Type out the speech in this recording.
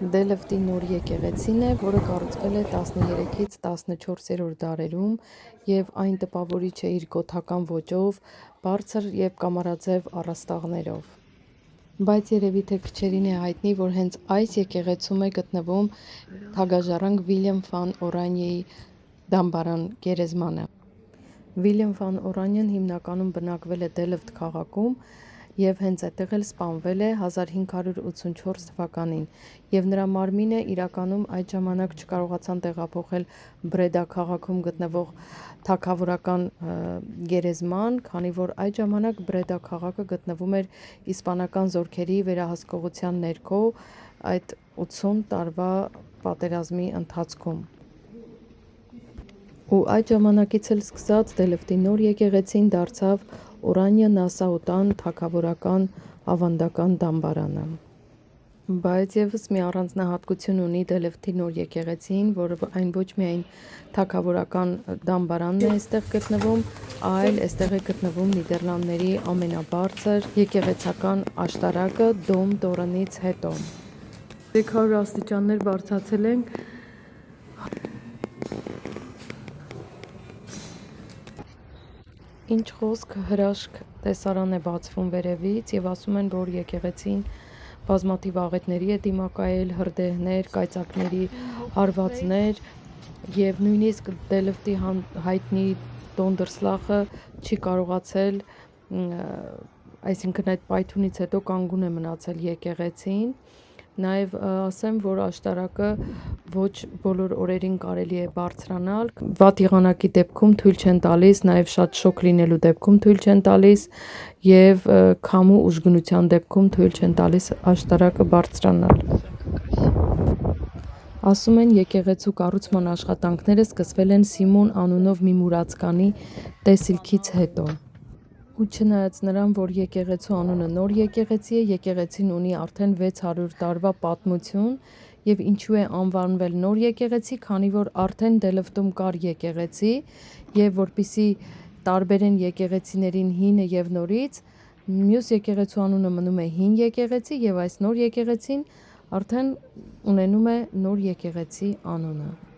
Դելֆտի նոր եկեղեցին է, որը կառուցվել է 13-ից 14-րդ դարերում և այն տպավորիչ է իր գոթական ոճով, բարձր և կամարաձև առաստաղներով։ Բայց երևի թե քչերին է հայտնի, որ հենց այս եկեղեցում է գտնվում թագաժառանգ Վիլյամ Ֆան Օրանյեի դամբարան գերեզմանը։ Վիլյամ Ֆան Օրանյեն հիմնականում բնակվել է Դելֆտ քաղաքում և հենց այդտեղ էլ սպանվել է 1584 թվականին, և նրա մարմինը իրականում այդ ժամանակ չկարողացան տեղափոխել Բրեդա քաղաքում գտնվող թագավորական գերեզման, քանի որ այդ ժամանակ Բրեդա քաղաքը գտնվում էր իսպանական զորքերի վերահսկողության ներքո այդ 80 տարվա պատերազմի ընթացքում։ Ու այդ ժամանակից էլ սկսած Դելֆտի նոր եկեղեցին դարձավ Օրանյե Նասաուտան թագավորական ավանդական դամբարանը։ Բայց ևս մի առանձնահատկություն ունի Դելֆտի նոր եկեղեցին, որ այն ոչ միայն թագավորական դամբարանն է այստեղ գտնվում, այլ այստեղ է գտնվում Նիդերլանդների ամենաբարձր եկեղեցական աշտարակը Դոմ Տորենից հետո։ 300 աստիճաններ բարձրացել ենք։ Ինչ խոսք, հրաշք տեսարան է բացվում վերևից և ասում են, որ եկեղեցին բազմաթիվ աղետների է դիմակայել, հրդեհներ, կայծակների հարվածներ, և նույնիսկ Դելֆտի հայտնի Դոնդերսլախը չի կարողացել, այսինքն այդ պայթյունից հետո կանգուն է մնացել եկեղեցին։ Նաև ասեմ, որ աշտարակը ոչ բոլոր օրերին կարելի է բարձրանալ, վատ եղանակի դեպքում թույլ չեն տալիս, նաև շատ շոգ լինելու դեպքում թույլ չեն տալիս և քամու ուժգնության դեպքում թույլ չեն տալիս աշտարակը բարձրանալ։ Ասում են, եկեղեցու կառուցման աշխատանքները սկսվել են Սիմոն անունով մի մուրացկանի տեսիլքից հետո։ Ու չնայած նրան, որ եկեղեցու անունը նոր եկեղեցի է, եկեղեցին ունի արդեն 600 տարվա պատմություն, և ինչու է անվանվել նոր եկեղեցի, քանի որ արդեն Դելֆտում կար եկեղեցի, և որպեսզի տարբերեն եկեղեցիներին հինը և նորից, մյուս եկեղեցու անունը մնում է հին եկեղեցի, և այս նոր եկեղեցին արդեն ունենում է նոր եկեղեցի անունը։